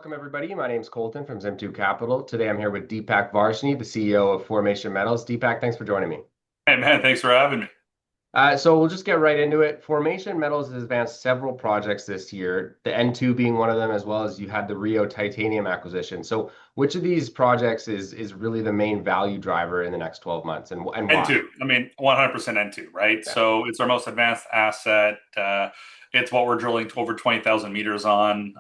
Welcome, everybody. My name's Colton from Zimtu Capital. Today I'm here with Deepak Varshney, the CEO of Formation Metals. Deepak, thanks for joining me. Hey man, thanks for having me. So we'll just get right into it. Formation Metals has advanced several projects this year, the N2 being one of them, as well as you had the Rio Titanium acquisition. So which of these projects is really the main value driver in the next 12 months and why? N2, 100% N2, right? Yeah. So it's our most advanced asset. It's what we're drilling to over 20,000 meters on.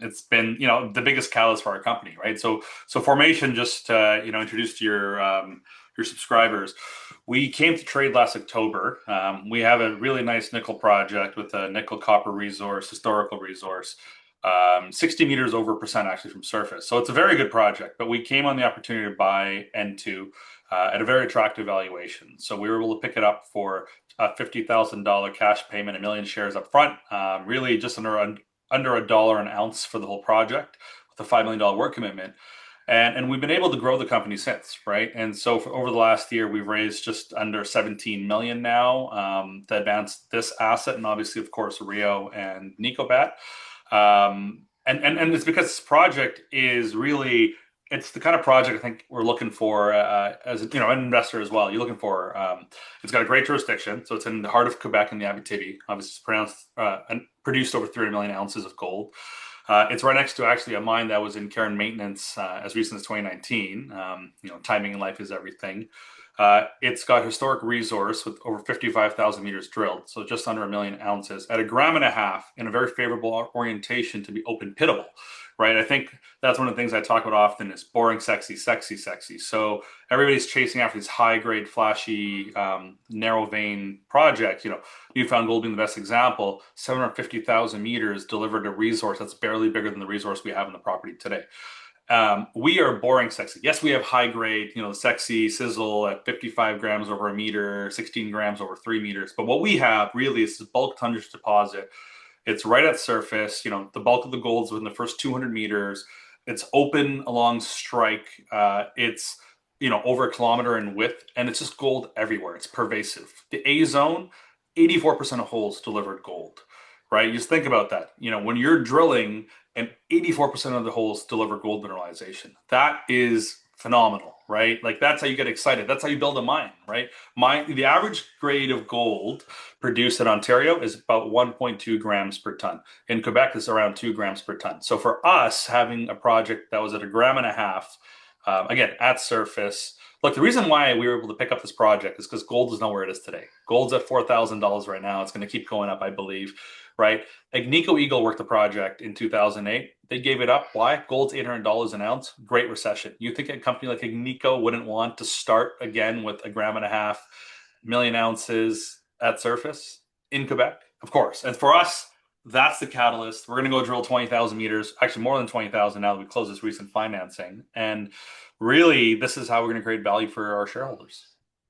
It's been, the biggest catalyst for our company, right? So Formation, just introduced to your subscribers. We came to trade last October. We have a really nice nickel project with a nickel copper resource, historical resource. 60 meters over percent actually from surface. So it's a very good project, but we came on the opportunity to buy N2 at a very attractive valuation. So we were able to pick it up for a $50,000 cash payment, a million shares up front, really just under a dollar an ounce for the whole project with a $5 million work commitment. And we've been able to grow the company since, right? And so over the last year, we've raised just under 17 million now to advance this asset, and obviously, of course, Rio and Nicobat. And it's because this project is really, it's the kind of project I think we're looking for as an investor as well. You're looking for it's got a great jurisdiction, so it's in the heart of Quebec in the Abitibi. Obviously, it's pronounced and produced over 300 million ounces of gold. It's right next to actually a mine that was in care and maintenance as recent as 2019. Timing in life is everything. It's got historic resource with over 55,000 meters drilled, so just under a million ounces at a gram and a half in a very favorable orientation to be open pittable, right? I think that's one of the things I talk about often is boring, sexy, sexy, sexy. So everybody's chasing after these high grade, flashy, narrow vein projects. Newfound Gold being the best example, 750,000 meters delivered a resource that's barely bigger than the resource we have in the property today. We are boring sexy. Yes, we have high grade, sexy sizzle at 55 grams over a meter, 16 grams over 3 meters. But what we have really is this bulk tonnage deposit. It's right at surface. The bulk of the gold is within the first 200 meters. It's open along strike. It's over a kilometer in width, and it's just gold everywhere. It's pervasive. The A zone, 84% of holes delivered gold, right? You just think about that. When you're drilling and 84% of the holes deliver gold mineralization, that is phenomenal, right? Like that's how you get excited. That's how you build a mine, right? The average grade of gold produced in Ontario is about 1.2 grams per ton. In Quebec, it's around 2 grams per ton. So for us, having a project that was at a gram and a half, again, at surface, look, the reason why we were able to pick up this project is because gold is not where it is today. Gold's at $4,000 right now. It's going to keep going up, I believe, right? Agnico Eagle worked the project in 2008. They gave it up. Why? Gold's $800 an ounce. Great recession. You think a company like Agnico wouldn't want to start again with a gram and a half, million ounces at surface in Quebec? Of course. And for us, that's the catalyst. We're going to go drill 20,000 meters, actually more than 20,000 now that we closed this recent financing. And really, this is how we're going to create value for our shareholders.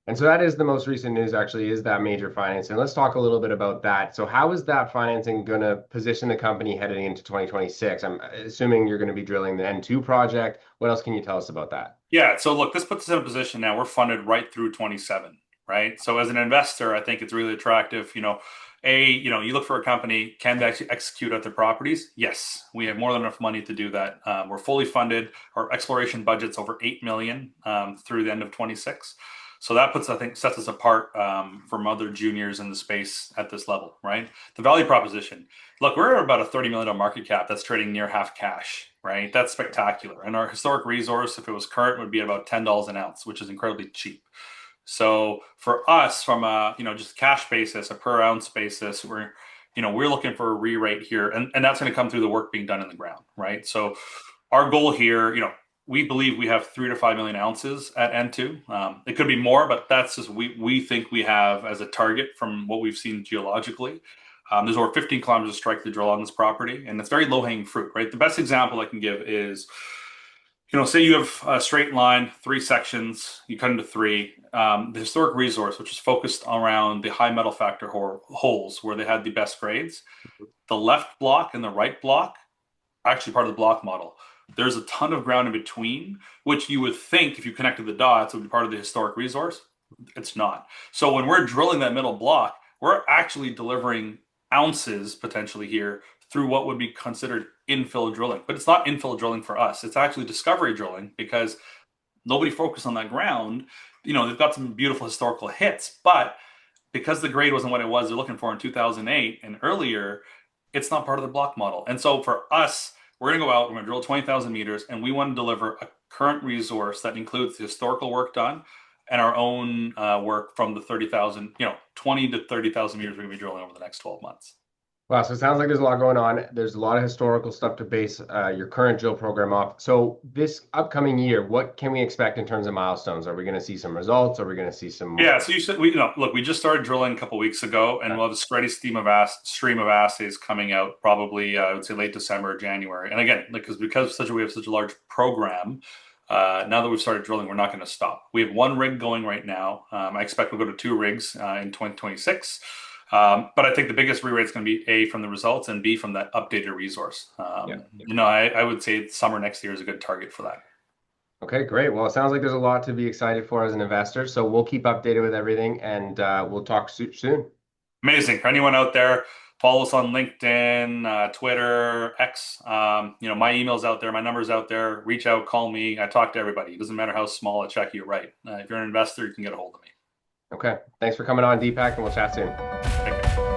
And so that is the most recent news, actually, is that major financing. Let's talk a little bit about that. So how is that financing going to position the company heading into 2026? I'm assuming you're going to be drilling the N2 project. What else can you tell us about that? Yeah, so look, this puts us in a position now. We're funded right through 27, right? So as an investor, I think it's really attractive. You look for a company, can they actually execute at their properties? Yes, we have more than enough money to do that. We're fully funded. Our exploration budget's over 8 million through the end of 26. So that sets us apart from other juniors in the space at this level, right? The value proposition. Look, we're about a $30 million market cap that's trading near half cash, right? That's spectacular. And our historic resource, if it was current, would be about $10 an ounce, which is incredibly cheap. So for us, from a just cash basis, a per ounce basis, we're looking for a re-rate here, and that's going to come through the work being done in the ground, right? So our goal here, we believe we have 3 to 5 million ounces at N2. It could be more, but that's just we think we have as a target from what we've seen geologically. There's over 15 kilometers of strike to drill on this property, and it's very low-hanging fruit, right? The best example I can give is, say you have a straight line, 3 sections, you cut into 3. The historic resource, which is focused around the high metal factor holes where they had the best grades, the left block and the right block, actually part of the block model. There's a ton of ground in between, which you would think if you connected the dots would be part of the historic resource. It's not. So when we're drilling that middle block, we're actually delivering ounces potentially here through what would be considered infill drilling, but it's not infill drilling for us. It's actually discovery drilling because nobody focused on that ground. They've got some beautiful historical hits, but because the grade wasn't what it was they're looking for in 2008 and earlier, it's not part of the block model. And so for us, we're going to go out, we're going to drill 20,000 meters, and we want to deliver a current resource that includes the historical work done and our own work from the 30,000, 20 to 30,000 meters we're going to be drilling over the next 12 months. Wow, so it sounds like there's a lot going on. There's a lot of historical stuff to base your current drill program off. So this upcoming year, what can we expect in terms of milestones? Are we going to see some results? Are we going to see some? Yeah, so you said look, we just started drilling a couple weeks ago, and we'll have a steady stream of assays coming out probably I would say late December, January. And again, we have such a large program. Now that we've started drilling, we're not going to stop. We have one rig going right now. I expect we'll go to 2 rigs in 2026. But I think the biggest re-rate is going to be A, from the results, and B, from that updated resource. I would say summer next year is a good target for that. Okay, great. Well, it sounds like there's a lot to be excited for as an investor. So we'll keep updated with everything, and we'll talk soon. Amazing. For anyone out there, follow us on LinkedIn, Twitter, X. My email's out there, my number's out there. Reach out, call me. I talk to everybody. It doesn't matter how small a check you write. If you're an investor, you can get a hold of me. Okay. Thanks for coming on, Deepak, and we'll chat soon. Take care.